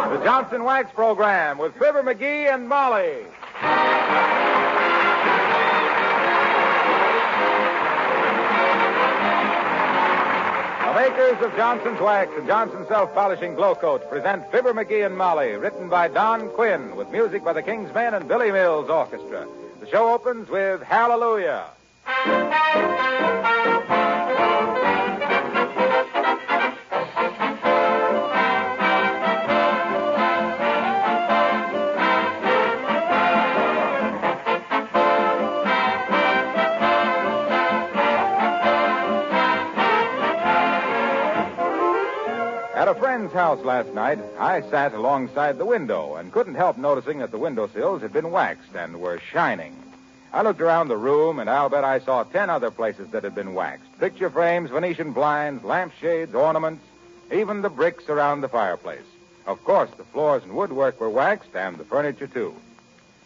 The Johnson Wax Program with Fibber McGee and Molly. The makers of Johnson's Wax and Johnson's Self-Polishing Glow Coat present Fibber McGee and Molly, written by Don Quinn, with music by the King's Men and Billy Mills Orchestra. The show opens with Hallelujah. At a friend's house last night, I sat alongside the window and couldn't help noticing that the windowsills had been waxed and were shining. I looked around the room, and I'll bet I saw 10 other places that had been waxed. Picture frames, Venetian blinds, lampshades, ornaments, even the bricks around the fireplace. Of course, the floors and woodwork were waxed, and the furniture, too.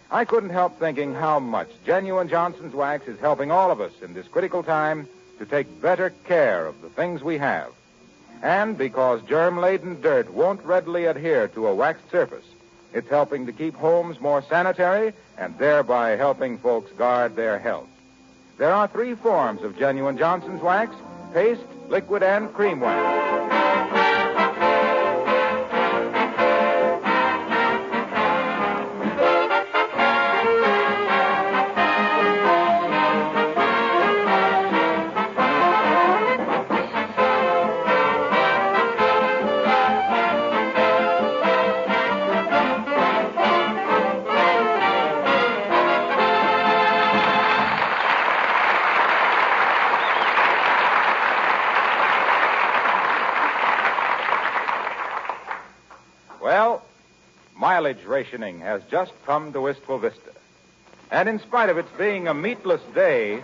I couldn't help thinking how much genuine Johnson's Wax is helping all of us in this critical time to take better care of the things we have. And because germ-laden dirt won't readily adhere to a waxed surface, it's helping to keep homes more sanitary and thereby helping folks guard their health. There are 3 forms of genuine Johnson's Wax: paste, liquid, and cream wax. Well, mileage rationing has just come to Wistful Vista. And in spite of its being a meatless day,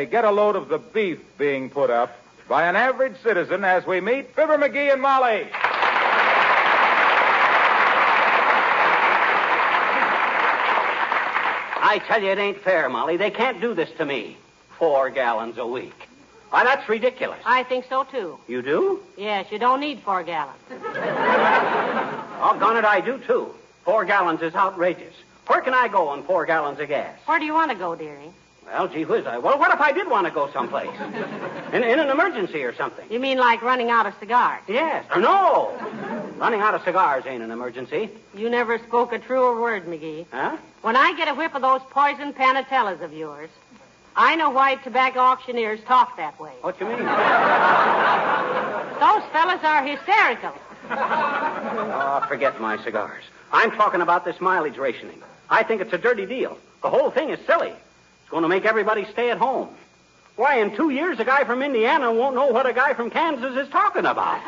get a load of the beef being put up by an average citizen as we meet Fibber McGee and Molly. I tell you, it ain't fair, Molly. They can't do this to me. 4 gallons a week. Why, that's ridiculous. I think so, too. You do? Yes, you don't need 4 gallons. Doggone it, I do, too. 4 gallons is outrageous. Where can I go on 4 gallons of gas? Where do you want to go, dearie? Well, gee whiz, well, what if I did want to go someplace? In an emergency or something? You mean like running out of cigars? Yes. No! Running out of cigars ain't an emergency. You never spoke a truer word, McGee. Huh? When I get a whiff of those poison panatellas of yours, I know why tobacco auctioneers talk that way. What you mean? Those fellas are hysterical. Oh, forget my cigars. I'm talking about this mileage rationing. I think it's a dirty deal. The whole thing is silly. It's going to make everybody stay at home. Why, in 2 years, a guy from Indiana won't know what a guy from Kansas is talking about.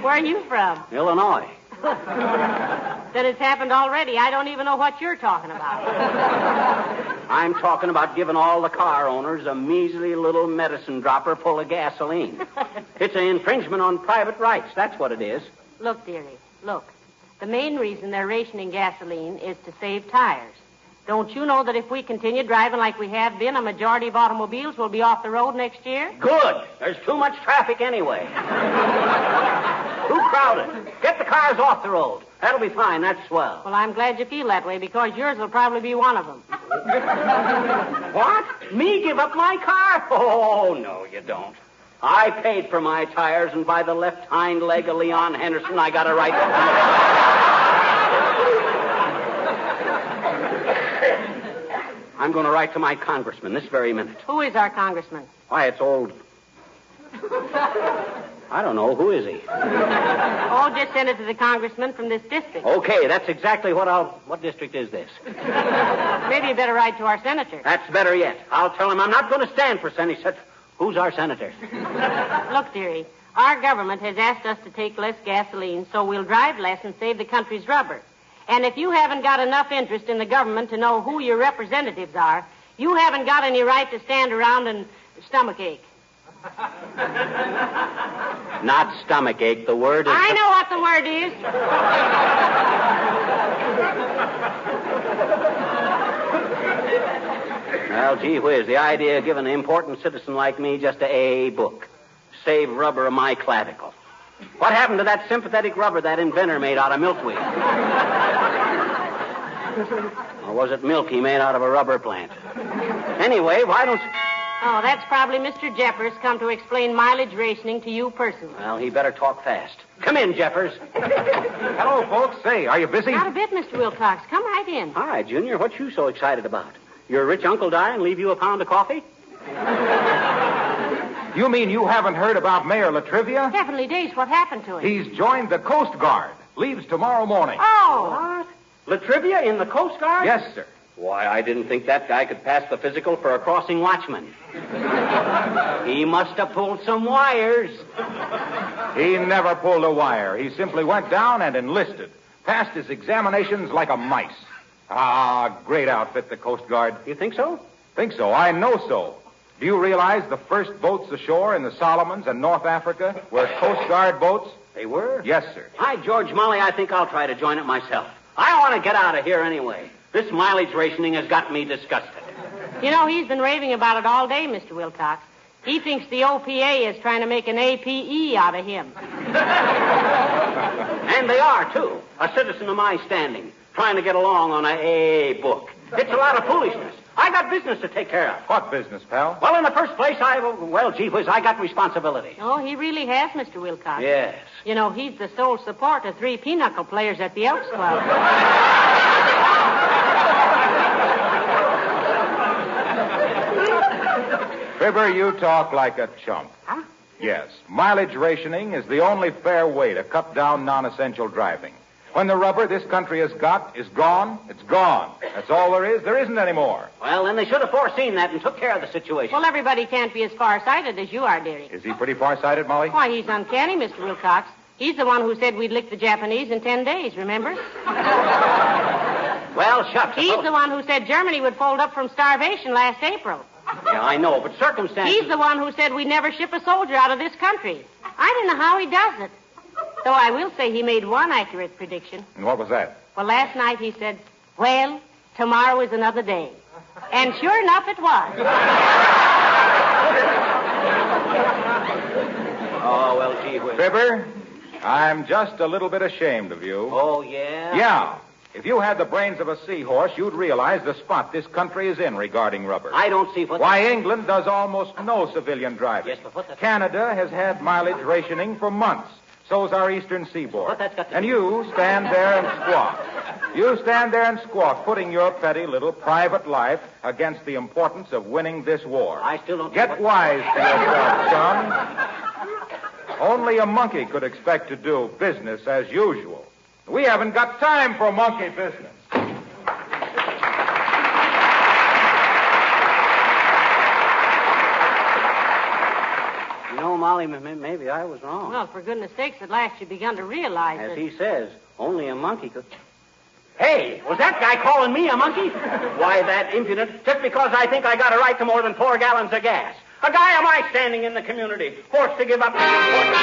Where are you from? Illinois. That it's happened already. I don't even know what you're talking about. I'm talking about giving all the car owners a measly little medicine dropper full of gasoline. It's an infringement on private rights. That's what it is. Look, dearie, look. The main reason they're rationing gasoline is to save tires. Don't you know that if we continue driving like we have been, a majority of automobiles will be off the road next year? Good. There's too much traffic anyway. Too crowded. Get the cars off the road. That'll be fine. That's swell. Well, I'm glad you feel that way, because yours will probably be one of them. What? Me give up my car? Oh, no, you don't. I paid for my tires, and by the left hind leg of Leon Henderson, I got a right to... I'm going to write to my congressman this very minute. Who is our congressman? Why, it's old... I don't know. Who is he? Oh, just send it to the congressman from this district. Okay, that's exactly what What district is this? Maybe you better write to our senator. That's better yet. I'll tell him I'm not going to stand for any such... Who's our senator? Look, dearie, our government has asked us to take less gasoline, so we'll drive less and save the country's rubber. And if you haven't got enough interest in the government to know who your representatives are, you haven't got any right to stand around and stomachache. Not stomachache. The word is... I know what the word is. Well, gee whiz, the idea of giving an important citizen like me just a book. Save rubber of my clavicle. What happened to that sympathetic rubber that inventor made out of milkweed? Or was it milk he made out of a rubber plant? Anyway, why don't you... Oh, that's probably Mr. Jeffers come to explain mileage rationing to you personally. Well, he better talk fast. Come in, Jeffers. Hello, folks. Say, are you busy? Not a bit, Mr. Wilcox. Come right in. Hi, Junior. What you so excited about? Your rich uncle die and leave you a pound of coffee? You mean you haven't heard about Mayor LaTrivia? Heavenly days, what happened to him? He's joined the Coast Guard. Leaves tomorrow morning. Oh. What? LaTrivia in the Coast Guard? Yes, sir. Why, I didn't think that guy could pass the physical for a crossing watchman. He must have pulled some wires. He never pulled a wire. He simply went down and enlisted. Passed his examinations like a mice. Ah, great outfit, the Coast Guard. You think so? Think so. I know so. Do you realize the first boats ashore in the Solomons and North Africa were Coast Guard boats? They were? Yes, sir. Hi, George Molly. I think I'll try to join it myself. I want to get out of here anyway. This mileage rationing has got me disgusted. You know, he's been raving about it all day, Mr. Wilcox. He thinks the OPA is trying to make an APE out of him. And they are, too. A citizen of my standing, trying to get along on a A book. It's a lot of foolishness. I got business to take care of. What business, pal? Well, in the first place, gee whiz, I got responsibility. Oh, he really has, Mr. Wilcox. Yes. You know, he's the sole support of 3 pinochle players at the Elks Club. Fibber, you talk like a chump. Huh? Yes. Mileage rationing is the only fair way to cut down non-essential driving. When the rubber this country has got is gone, it's gone. That's all there is. There isn't any more. Well, then they should have foreseen that and took care of the situation. Well, everybody can't be as far-sighted as you are, dearie. Is he pretty far-sighted, Molly? Why, he's uncanny, Mr. Wilcox. He's the one who said we'd lick the Japanese in 10 days, remember? Well, shucks. He's the one who said Germany would fold up from starvation last April. Yeah, I know, but circumstances... He's the one who said we'd never ship a soldier out of this country. I don't know how he does it. Though I will say he made one accurate prediction. And what was that? Well, last night he said, well, tomorrow is another day. And sure enough, it was. Oh, well, gee whiz. Fibber, I'm just a little bit ashamed of you. Oh, yeah? Yeah. If you had the brains of a seahorse, you'd realize the spot this country is in regarding rubber. I don't see what... Why, England does almost no civilian driving. Yes, but what the... Canada has had mileage rationing for months. So's our eastern seaboard. What that's got to And do- you stand there and squawk. You stand there and squawk, putting your petty little private life against the importance of winning this war. I still don't... Get wise to yourself, son. Only a monkey could expect to do business as usual. We haven't got time for monkey business. You know, Molly, maybe I was wrong. Well, for goodness sakes, at last you begun to realize As that... he says, only a monkey could... Hey, was that guy calling me a monkey? Why, that impudent, just because I think I got a right to more than 4 gallons of gas. A guy of my standing in the community, forced to give up... 4 gallons.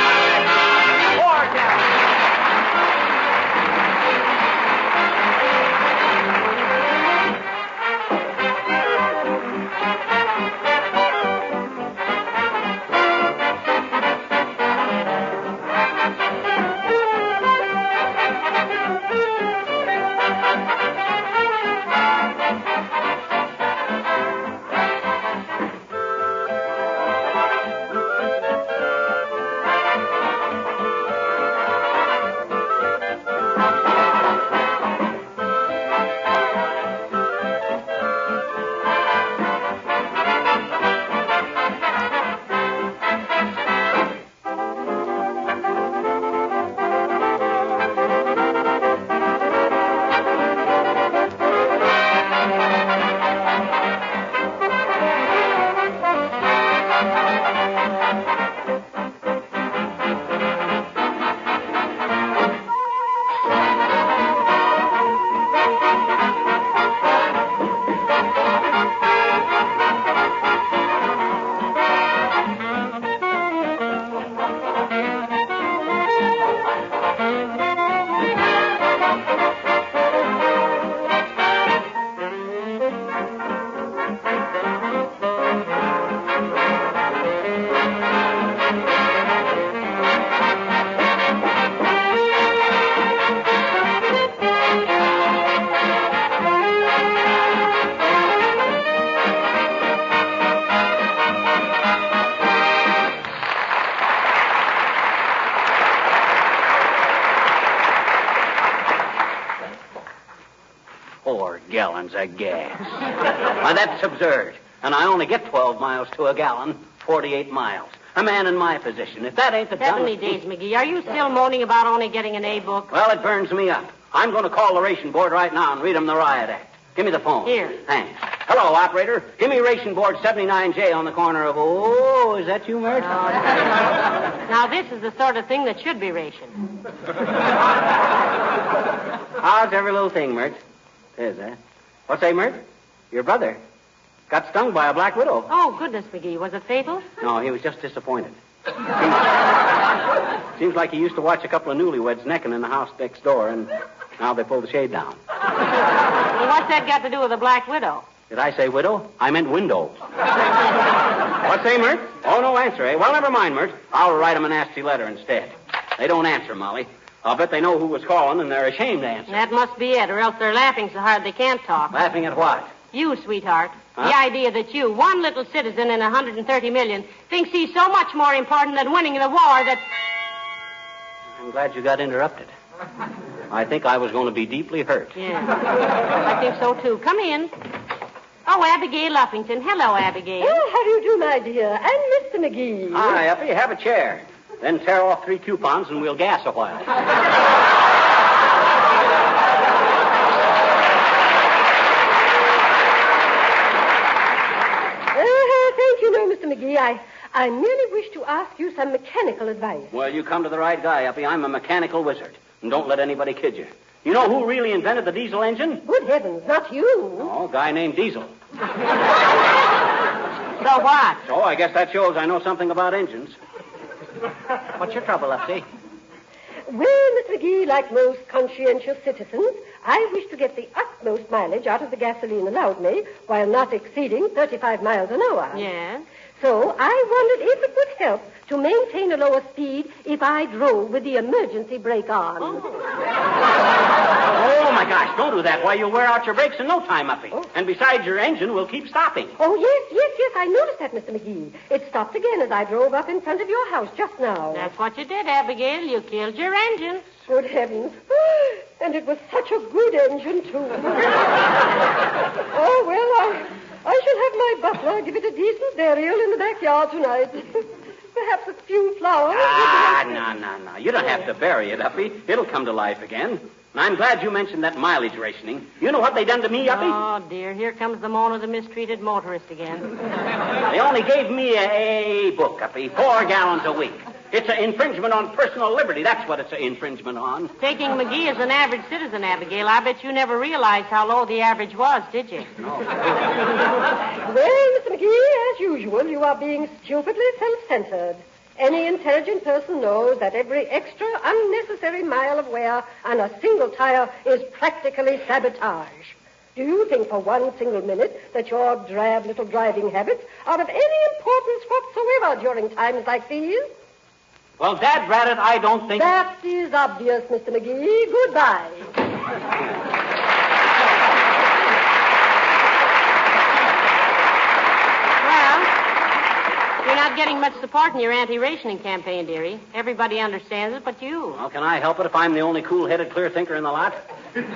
gallons of gas. Why, that's absurd. And I only get 12 miles to a gallon, 48 miles. A man in my position. If that ain't the 70 days, McGee. Are you still moaning about only getting an A book? Well, it burns me up. I'm going to call the ration board right now and read them the riot act. Give me the phone. Here. Thanks. Hello, operator. Give me ration board 79J on the corner of... Oh, is that you, Mert? Now, this is the sort of thing that should be rationed. How's every little thing, Mert? Is that? What's that, Mert? Your brother got stung by a black widow. Oh, goodness, McGee. Was it fatal? No, he was just disappointed. Seems like he used to watch a couple of newlyweds necking in the house next door, and now they pulled the shade down. Well, what's that got to do with a black widow? Did I say widow? I meant window. What's that, Mert? Oh, no answer, eh? Well, never mind, Mert. I'll write them a nasty letter instead. They don't answer, Molly. I'll bet they know who was calling, and they're ashamed to answer. That must be it, or else they're laughing so hard they can't talk. Laughing at what? You, sweetheart. Huh? The idea that you, one little citizen in 130 million, thinks he's so much more important than winning the war that... I'm glad you got interrupted. I think I was going to be deeply hurt. Yeah. I think so, too. Come in. Oh, Abigail Uppington. Hello, Abigail. Oh, how do you do, my dear? And Mr. McGee. Hi, Uppy. Have a chair. Then tear off 3 coupons and we'll gas a while. Thank you, no, Mr. McGee. I merely wish to ask you some mechanical advice. Well, you come to the right guy, Uppy. I'm a mechanical wizard. And don't let anybody kid you. You know who really invented the diesel engine? Good heavens, not you. Oh, a guy named Diesel. So what? So I guess that shows I know something about engines. What's your trouble, Uppy? Well, Mr. McGee, like most conscientious citizens, I wish to get the utmost mileage out of the gasoline allowed me while not exceeding 35 miles an hour. Yes? So I wondered if it would help to maintain a lower speed if I drove with the emergency brake on. Oh, my gosh, don't do that. Why, you'll wear out your brakes in no time, Uppy. Oh. And besides, your engine will keep stopping. Oh, yes, I noticed that, Mr. McGee. It stopped again as I drove up in front of your house just now. That's what you did, Abigail. You killed your engine. Good heavens. And it was such a good engine, too. Oh, well, I shall have my butler give it a decent burial in the backyard tonight. Perhaps a few flowers. No. You don't have to bury it, Uppy. It'll come to life again. And I'm glad you mentioned that mileage rationing. You know what they done to me, Uppy? Oh, dear. Here comes the moan of the mistreated motorist again. They only gave me a book, Uppy. 4 gallons a week. It's an infringement on personal liberty. That's what it's an infringement on. Taking McGee as an average citizen, Abigail, I bet you never realized how low the average was, did you? No. Well, Mr. McGee, as usual, you are being stupidly self-centered. Any intelligent person knows that every extra unnecessary mile of wear on a single tire is practically sabotage. Do you think for one single minute that your drab little driving habits are of any importance whatsoever during times like these? Well, Dad Braddock, I don't think... That is obvious, Mr. McGee. Goodbye. Well, you're not getting much support in your anti-rationing campaign, dearie. Everybody understands it but you. Well, can I help it if I'm the only cool-headed, clear thinker in the lot? With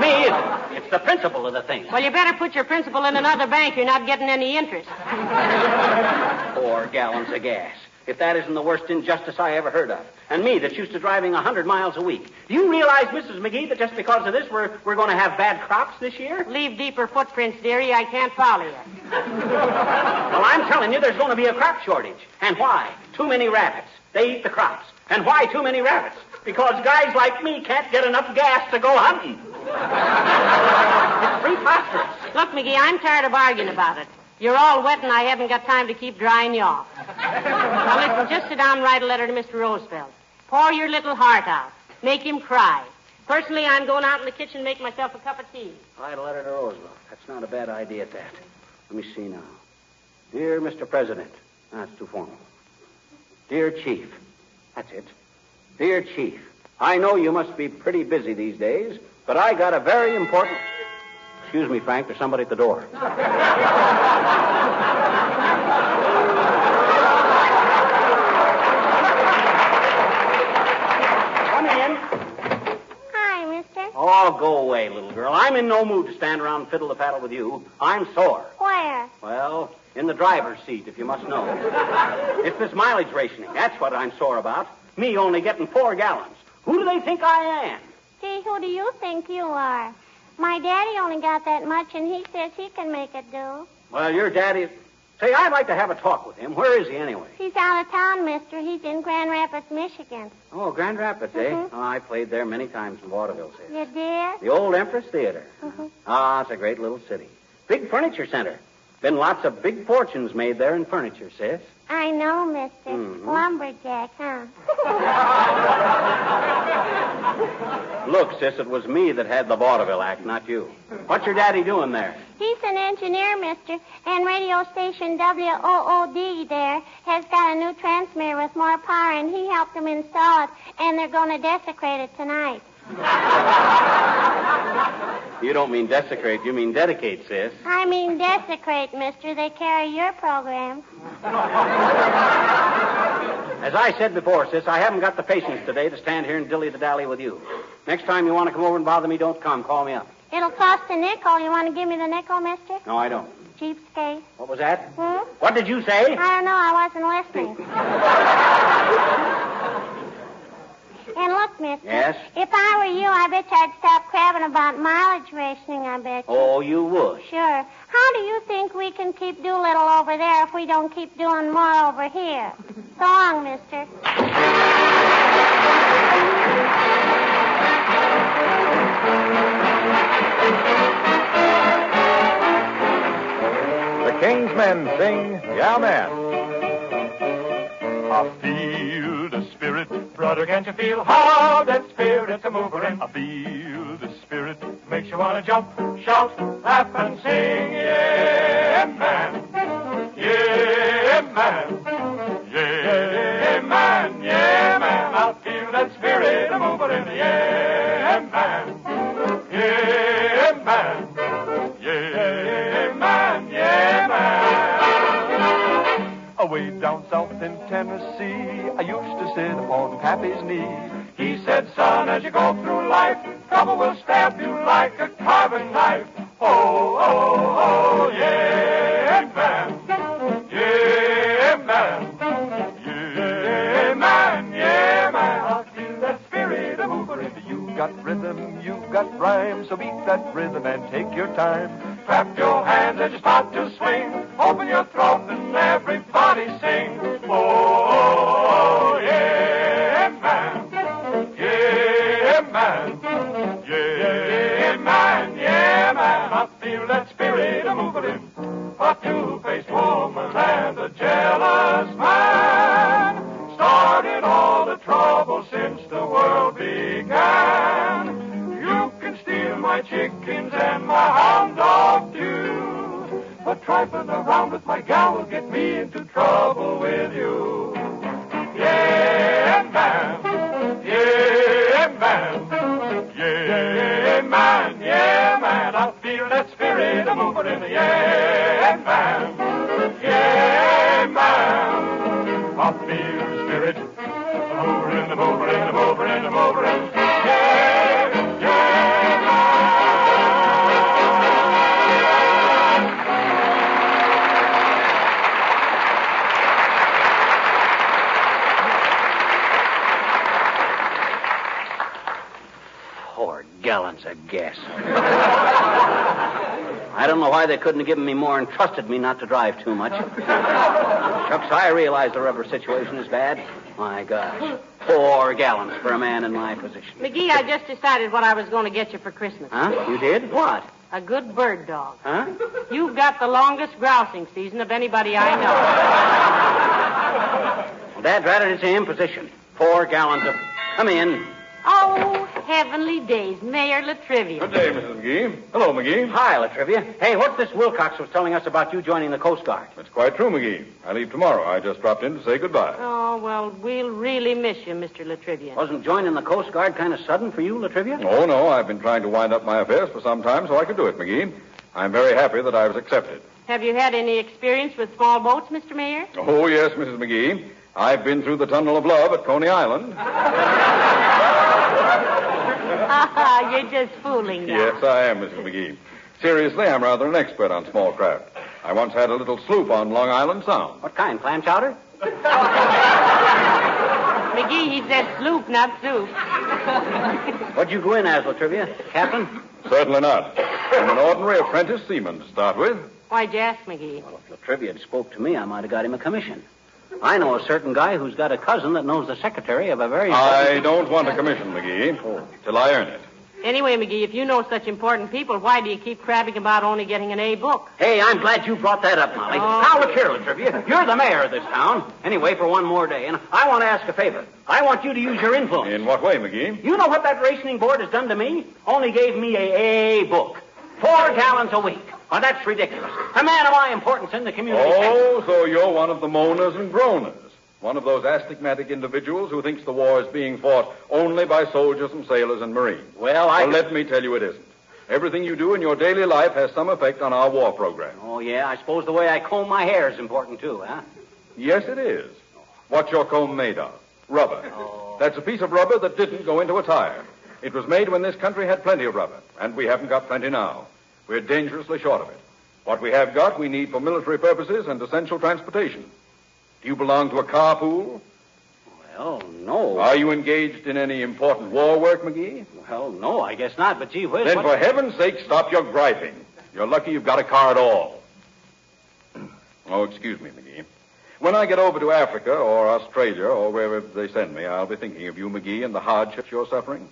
me, it's the principle of the thing. Well, you better put your principal in another bank. You're not getting any interest. 4 gallons of gas. If that isn't the worst injustice I ever heard of. And me that's used to driving 100 miles a week. Do you realize, Mrs. McGee, that just because of this, we're going to have bad crops this year? Leave deeper footprints, dearie. I can't follow you. Well, I'm telling you, there's going to be a crop shortage. And why? Too many rabbits. They eat the crops. And why too many rabbits? Because guys like me can't get enough gas to go hunting. It's preposterous. Look, McGee, I'm tired of arguing about it. You're all wet, and I haven't got time to keep drying you off. Now, listen, just sit down and write a letter to Mr. Roosevelt. Pour your little heart out. Make him cry. Personally, I'm going out in the kitchen and make myself a cup of tea. Write a letter to Roosevelt. That's not a bad idea at that. Let me see now. Dear Mr. President. That's too formal. Dear Chief. That's it. Dear Chief, I know you must be pretty busy these days, but I got a very important... Excuse me, Frank, there's somebody at the door. Come in. Hi, mister. Oh, go away, little girl. I'm in no mood to stand around and fiddle the paddle with you. I'm sore. Where? Well, in the driver's seat, if you must know. It's this mileage rationing. That's what I'm sore about. Me only getting 4 gallons. Who do they think I am? Gee, who do you think you are? My daddy only got that much, and he says he can make it do. Well, your daddy... Say, I'd like to have a talk with him. Where is he, anyway? He's out of town, mister. He's in Grand Rapids, Michigan. Oh, Grand Rapids, eh? Mhm. Oh, I played there many times in vaudeville, sis. You did? The old Empress Theater. Mhm. Ah, it's a great little city. Big furniture center. Been lots of big fortunes made there in furniture, sis. I know, mister. Mhm. Lumberjack, huh? Look, sis, it was me that had the vaudeville act, not you. What's your daddy doing there? He's an engineer, mister, and radio station WOOD there has got a new transmitter with more power, and he helped them install it, and they're going to desecrate it tonight. You don't mean desecrate, you mean dedicate, sis. I mean desecrate, mister. They carry your program. As I said before, sis, I haven't got the patience today to stand here and dilly-the-dally with you. Next time you want to come over and bother me, don't come. Call me up. It'll cost a nickel. You want to give me the nickel, mister? No, I don't. Cheapskate. What was that? Hmm? What did you say? I don't know. I wasn't listening. And look, mister. Yes? If I were you, I bet you I'd stop crabbing about mileage rationing, I bet you. Oh, you would. Sure. How do you think we can keep Doolittle over there if we don't keep doing more over here? So long, mister. The King's Men sing, Yeah, Man. I feel the spirit, brother, can't you feel how that spirit's a moving? I feel the spirit, makes you want to jump, shout, laugh, and sing. Yeah, man. Yeah, man. Yeah, man. Yeah, man. I feel that spirit a moving. Yeah, man. Yeah, man. Yeah, man. Yeah, man. Away down south in Tennessee, I used to sit upon Pappy's knee. He said, son, as you go through life, trouble will stab you like a carving knife. Oh, oh, oh, yeah, man. Yeah, man. Yeah, man. Yeah, man. I feel that spirit a moving. You got rhythm, you've got rhyme, so beat that rhythm and take your time. Clap your hands as you start to swing. Open your throat and everybody sing. Oh, yeah, man. Yeah, man. Yeah, man. Yeah, man. I feel that spirit a moving. A two-faced woman and a jealous man started all the trouble since the world began. You can steal my chickens and my hound dog too, but trifling around with my gal will get me into trouble with you. Yeah, man. Yeah, man. Yeah, man. Yeah, man. I feel that spirit a moving in the yeah, man. Yeah, man. I feel the spirit a moving in the moving in the moving in the moving. Yeah, yeah, man. Gallons of gas. I don't know why they couldn't have given me more and trusted me not to drive too much. Shucks, I realize the rubber situation is bad. My gosh. 4 gallons for a man in my position. McGee, I just decided what I was going to get you for Christmas. Huh? You did? What? A good bird dog. Huh? You've got the longest grousing season of anybody I know. Well, Dad, rather it's an imposition. 4 gallons of... Come in. Oh, heavenly days, Mayor LaTrivia. Good day, Mrs. McGee. Hello, McGee. Hi, LaTrivia. Hey, what's this Wilcox was telling us about you joining the Coast Guard? It's quite true, McGee. I leave tomorrow. I just dropped in to say goodbye. Oh, well, we'll really miss you, Mr. LaTrivia. Wasn't joining the Coast Guard kind of sudden for you, LaTrivia? Oh, no. I've been trying to wind up my affairs for some time so I could do it, McGee. I'm very happy that I was accepted. Have you had any experience with small boats, Mr. Mayor? Oh, yes, Mrs. McGee. I've been through the Tunnel of Love at Coney Island. You're just fooling now. Yes, I am, Mrs. McGee. Seriously, I'm rather an expert on small craft. I once had a little sloop on Long Island Sound. What kind, clam chowder? McGee, he said sloop, not soup. What'd you go in as, LaTrivia? Captain? Certainly not. I'm an ordinary apprentice seaman to start with. Why'd you ask, McGee? Well, if LaTrivia had spoke to me, I might have got him a commission. I know a certain guy who's got a cousin that knows the secretary of a very... I don't want a commission, McGee, till I earn it. Anyway, McGee, if you know such important people, why do you keep crabbing about only getting an A book? Hey, I'm glad you brought that up, Molly. Now, look here, LaTrivia. You're the mayor of this town. Anyway, for one more day, and I want to ask a favor. I want you to use your influence. In what way, McGee? You know what that rationing board has done to me? Only gave me a book. 4 gallons a week. Oh, that's ridiculous. A man of my importance in the community... Oh, so you're one of the moaners and groaners. One of those astigmatic individuals who thinks the war is being fought only by soldiers and sailors and Marines. Well, let me tell you it isn't. Everything you do in your daily life has some effect on our war program. Oh, yeah? I suppose the way I comb my hair is important, too, huh? Yes, it is. What's your comb made of? Rubber. Oh. That's a piece of rubber that didn't go into a tire. It was made when this country had plenty of rubber, and we haven't got plenty now. We're dangerously short of it. What we have got, we need for military purposes and essential transportation. Do you belong to a carpool? Well, no. Are you engaged in any important war work, McGee? Well, no, I guess not, but gee whiz... Then for heaven's sake, stop your griping. You're lucky you've got a car at all. Oh, excuse me, McGee. When I get over to Africa or Australia or wherever they send me, I'll be thinking of you, McGee, and the hardships you're suffering.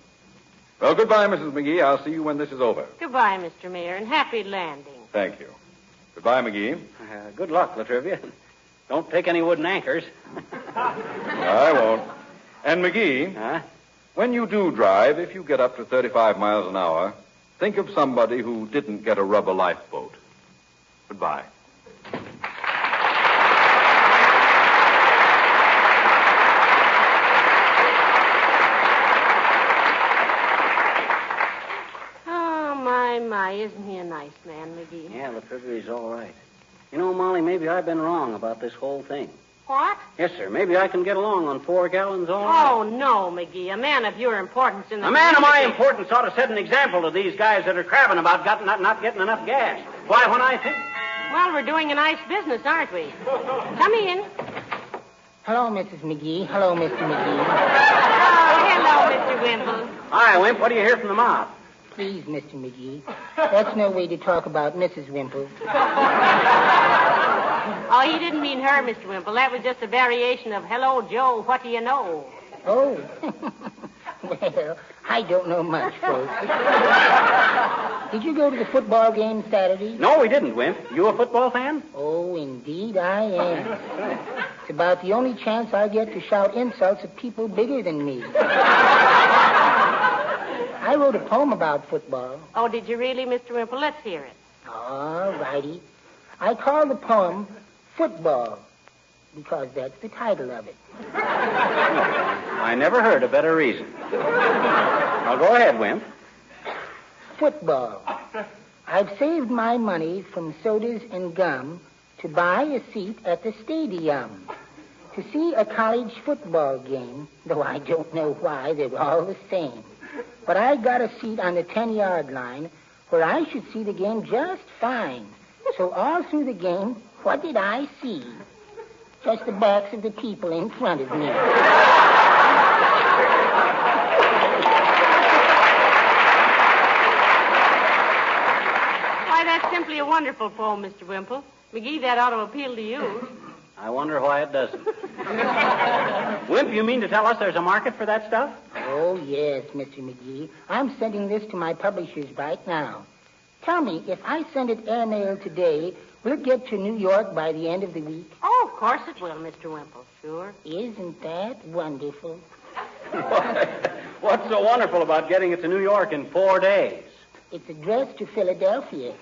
Well, goodbye, Mrs. McGee. I'll see you when this is over. Goodbye, Mr. Mayor, and happy landing. Thank you. Goodbye, McGee. Good luck, LaTrivia. Don't take any wooden anchors. I won't. And, McGee, when you do drive, if you get up to 35 miles an hour, think of somebody who didn't get a rubber lifeboat. Goodbye. My, isn't he a nice man, McGee? Yeah, LaTrivia's all right. You know, Molly, maybe I've been wrong about this whole thing. What? Yes, sir. Maybe I can get along on 4 gallons all Oh, no, McGee. A man of your importance in the A man of my community- importance ought to set an example to these guys that are crabbing about not getting enough gas. Why, when I think... Well, we're doing a nice business, aren't we? Come in. Hello, Mrs. McGee. Hello, Mr. McGee. Oh, hello, Mr. Wimple. Hi, Wimp. What do you hear from the mob? Please, Mr. McGee. That's no way to talk about Mrs. Wimple. Oh, he didn't mean her, Mr. Wimple. That was just a variation of, hello, Joe, what do you know? Oh. Well, I don't know much, folks. Did you go to the football game Saturday? No, we didn't, Wimp. You a football fan? Oh, indeed I am. It's about the only chance I get to shout insults at people bigger than me. I wrote a poem about football. Oh, did you really, Mr. Wimple? Let's hear it. All righty. I call the poem Football because that's the title of it. I never heard a better reason. Now, go ahead, Wimp. Football. I've saved my money from sodas and gum to buy a seat at the stadium to see a college football game, though I don't know why, they're all the same. But I got a seat on the 10-yard line where I should see the game just fine. So all through the game, what did I see? Just the backs of the people in front of me. Why, that's simply a wonderful poem, Mr. Wimple. McGee, that ought to appeal to you. I wonder why it doesn't. Wimp, you mean to tell us there's a market for that stuff? Oh, yes, Mr. McGee. I'm sending this to my publishers right now. Tell me, if I send it airmail today, will it get to New York by the end of the week? Oh, of course it will, Mr. Wimple. Sure. Isn't that wonderful? What's so wonderful about getting it to New York in 4 days? It's addressed to Philadelphia.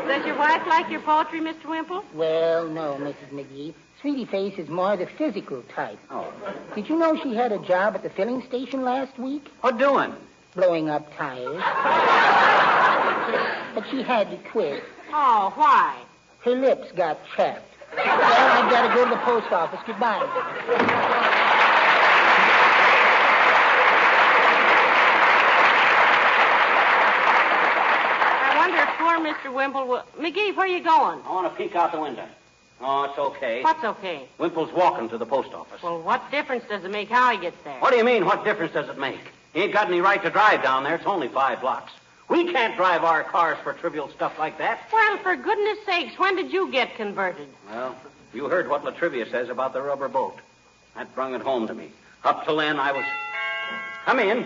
Does your wife like your poetry, Mr. Wimple? Well, no, Mrs. McGee. Sweetie Face is more the physical type. Oh. Did you know she had a job at the filling station last week? What doing? Blowing up tires. But she had to quit. Oh, why? Her lips got chapped. Well, I've got to go to the post office. Goodbye. I wonder if poor Mr. Wimple will... McGee, where are you going? I want to peek out the window. Oh, it's okay. What's okay? Wimple's walking to the post office. Well, what difference does it make how he gets there? What do you mean, what difference does it make? He ain't got any right to drive down there. It's only 5 blocks. We can't drive our cars for trivial stuff like that. Well, for goodness sakes, when did you get converted? Well, you heard what LaTrivia says about the rubber boat. That brung it home to me. Up till then, I was... Come in.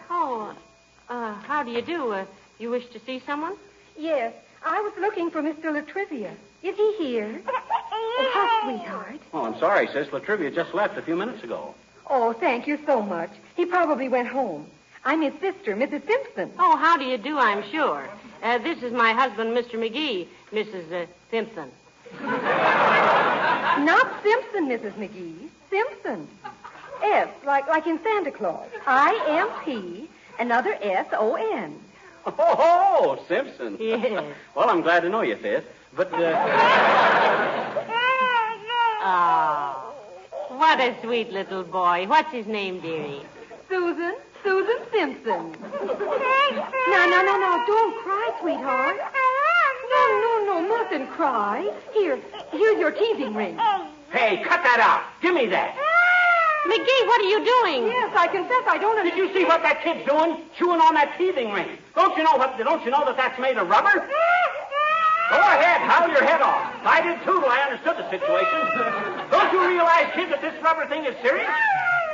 Oh, how do you do? You wish to see someone? Yes, I was looking for Mr. LaTrivia. Is he here? Oh, how sweetheart. Oh, I'm sorry, sis. LaTrivia just left a few minutes ago. Oh, thank you so much. He probably went home. I'm his sister, Mrs. Simpson. Oh, how do you do, I'm sure. This is my husband, Mr. McGee, Mrs. Simpson. Not Simpson, Mrs. McGee. Simpson. S, like in Santa Claus. I-M-P, another S-O-N. Oh, Simpson. Yes. Well, I'm glad to know you, sis. But, Oh, what a sweet little boy. What's his name, dearie? Susan Simpson. No, don't cry, sweetheart. No, mustn't cry. Here's your teething ring. Hey, cut that out. Give me that. McGee, what are you doing? Yes, I confess I don't Did you see what that kid's doing? Chewing on that teething ring. Don't you know that that's made of rubber? Go ahead, howl your head off. I did too till I understood the situation. Don't you realize, kid, that this rubber thing is serious?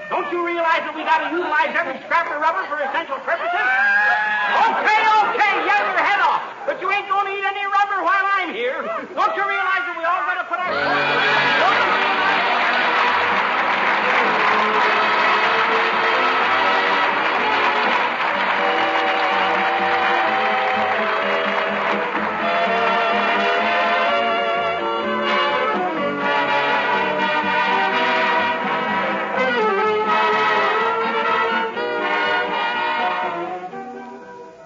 Don't you realize that we got to utilize every scrap of rubber for essential purposes? Okay, yell your head off. But you ain't going to eat any rubber while I'm here. Don't you realize that we all got to put our...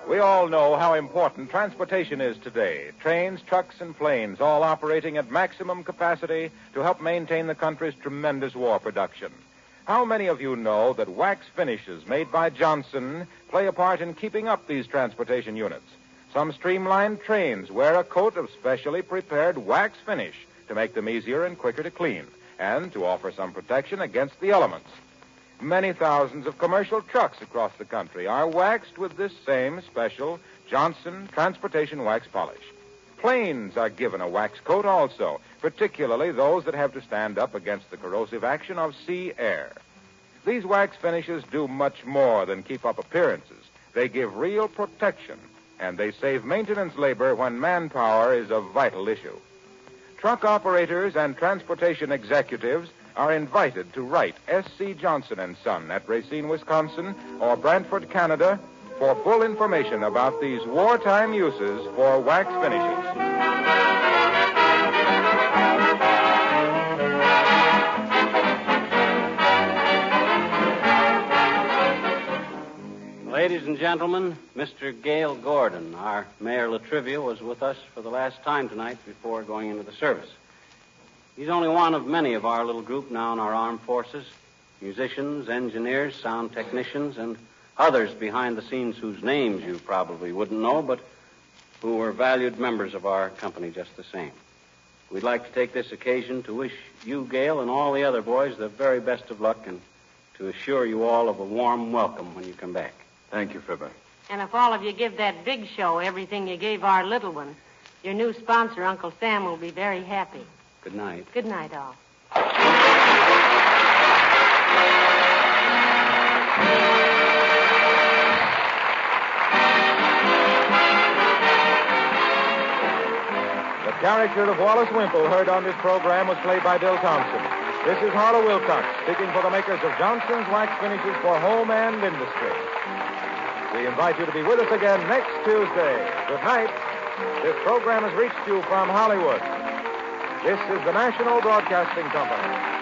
We all know how important transportation is today. Trains, trucks, and planes all operating at maximum capacity to help maintain the country's tremendous war production. How many of you know that wax finishes made by Johnson play a part in keeping up these transportation units? Some streamlined trains wear a coat of specially prepared wax finish to make them easier and quicker to clean and to offer some protection against the elements. Many thousands of commercial trucks across the country are waxed with this same special Johnson transportation wax polish. Planes are given a wax coat also, particularly those that have to stand up against the corrosive action of sea air. These wax finishes do much more than keep up appearances. They give real protection, and they save maintenance labor when manpower is a vital issue. Truck operators and transportation executives are invited to write S.C. Johnson & Son at Racine, Wisconsin, or Brantford, Canada, for full information about these wartime uses for wax finishes. Ladies and gentlemen, Mr. Gale Gordon, our Mayor LaTrivia, was with us for the last time tonight before going into the service. He's only one of many of our little group now in our armed forces, musicians, engineers, sound technicians, and others behind the scenes whose names you probably wouldn't know, but who were valued members of our company just the same. We'd like to take this occasion to wish you, Gale, and all the other boys the very best of luck and to assure you all of a warm welcome when you come back. Thank you, Fibber. And if all of you give that big show everything you gave our little one, your new sponsor, Uncle Sam, will be very happy. Good night. Good night, all. The character of Wallace Wimple heard on this program was played by Bill Thompson. This is Harlow Wilcox speaking for the makers of Johnson's Wax Finishes for Home and Industry. We invite you to be with us again next Tuesday. Good night. This program has reached you from Hollywood. This is the National Broadcasting Company.